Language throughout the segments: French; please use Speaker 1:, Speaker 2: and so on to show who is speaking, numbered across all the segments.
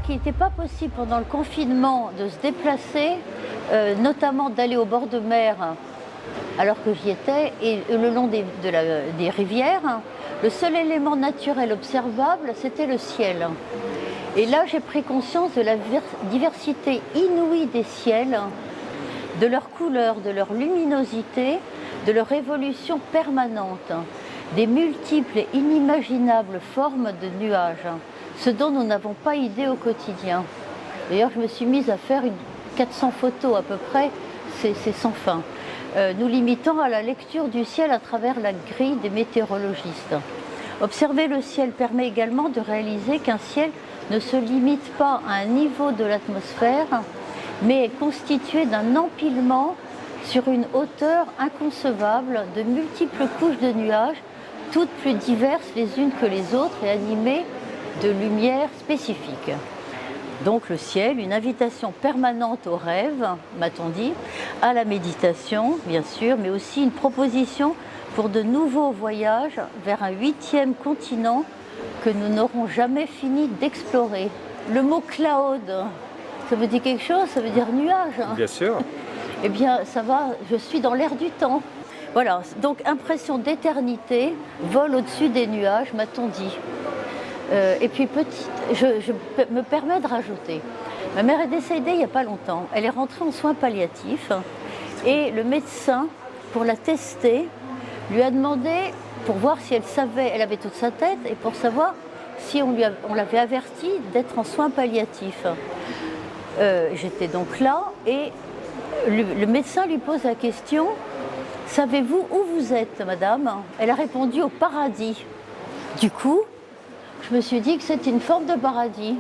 Speaker 1: qu'il n'était pas possible pendant le confinement de se déplacer, notamment d'aller au bord de mer, alors que j'y étais, et le long des rivières. Le seul élément naturel observable, c'était le ciel. Et là, j'ai pris conscience de la diversité inouïe des ciels, de leurs couleurs, de leur luminosité, de leur évolution permanente, des multiples et inimaginables formes de nuages, ce dont nous n'avons pas idée au quotidien. D'ailleurs, je me suis mise à faire 400 photos à peu près, c'est sans fin. Nous limitons à la lecture du ciel à travers la grille des météorologistes. Observer le ciel permet également de réaliser qu'un ciel ne se limite pas à un niveau de l'atmosphère, mais est constitué d'un empilement sur une hauteur inconcevable de multiples couches de nuages, toutes plus diverses les unes que les autres et animées de lumière spécifique. Donc le ciel, une invitation permanente au rêve, m'a-t-on dit, à la méditation, bien sûr, mais aussi une proposition pour de nouveaux voyages vers un 8e continent que nous n'aurons jamais fini d'explorer. Le mot cloud, ça veut dire quelque chose? Ça veut dire nuage?
Speaker 2: Bien sûr.
Speaker 1: Eh bien, ça va, je suis dans l'air du temps. Voilà, donc impression d'éternité, vol au-dessus des nuages, m'a-t-on dit. Et puis, je me permets de rajouter. Ma mère est décédée il n'y a pas longtemps. Elle est rentrée en soins palliatifs et le médecin, pour la tester, lui a demandé, pour voir si elle savait, elle avait toute sa tête, et pour savoir si on l'avait avertie d'être en soins palliatifs. J'étais donc là et le médecin lui pose la question: savez-vous où vous êtes, madame? Elle a répondu: au paradis. Du coup, je me suis dit que c'était une forme de paradis.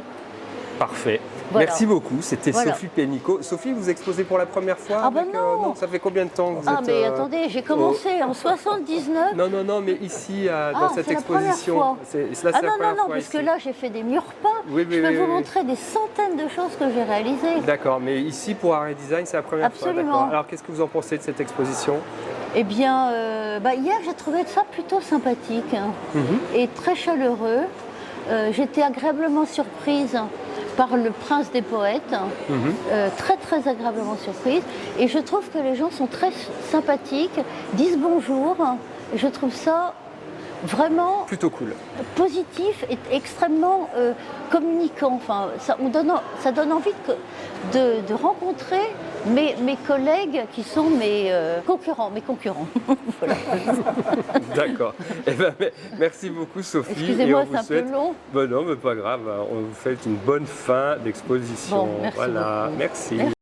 Speaker 2: Parfait.
Speaker 1: Voilà.
Speaker 2: Merci beaucoup. C'était
Speaker 1: Voilà.
Speaker 2: Sophie Pénicaud. Sophie, vous exposez pour la première fois
Speaker 1: Ah ben non.
Speaker 2: Ça fait combien de temps que vous êtes...
Speaker 1: Ah mais attendez, j'ai commencé en 79.
Speaker 2: Non, mais ici, dans cette exposition.
Speaker 1: C'est la première fois. Parce que là, j'ai fait des murs peints.
Speaker 2: Oui,
Speaker 1: je peux vous montrer des centaines de choses que j'ai réalisées.
Speaker 2: D'accord, mais ici, pour Art et Design, c'est la première fois.
Speaker 1: Absolument.
Speaker 2: Alors, qu'est-ce que vous en pensez de cette exposition?
Speaker 1: Eh bien, hier, j'ai trouvé ça plutôt sympathique et très chaleureux. J'étais agréablement surprise par le prince des poètes, très très agréablement surprise. Et je trouve que les gens sont très sympathiques, disent bonjour. Et je trouve ça vraiment
Speaker 2: plutôt cool,
Speaker 1: positif et extrêmement communicant. Enfin, ça donne envie de rencontrer mes collègues qui sont mes concurrents. Voilà.
Speaker 2: D'accord. Eh ben, merci beaucoup, Sophie.
Speaker 1: Excusez-moi, c'est un peu long.
Speaker 2: Ben non, mais pas grave. On vous souhaite une bonne fin d'exposition.
Speaker 1: Bon, merci
Speaker 2: voilà,
Speaker 1: beaucoup.
Speaker 2: merci.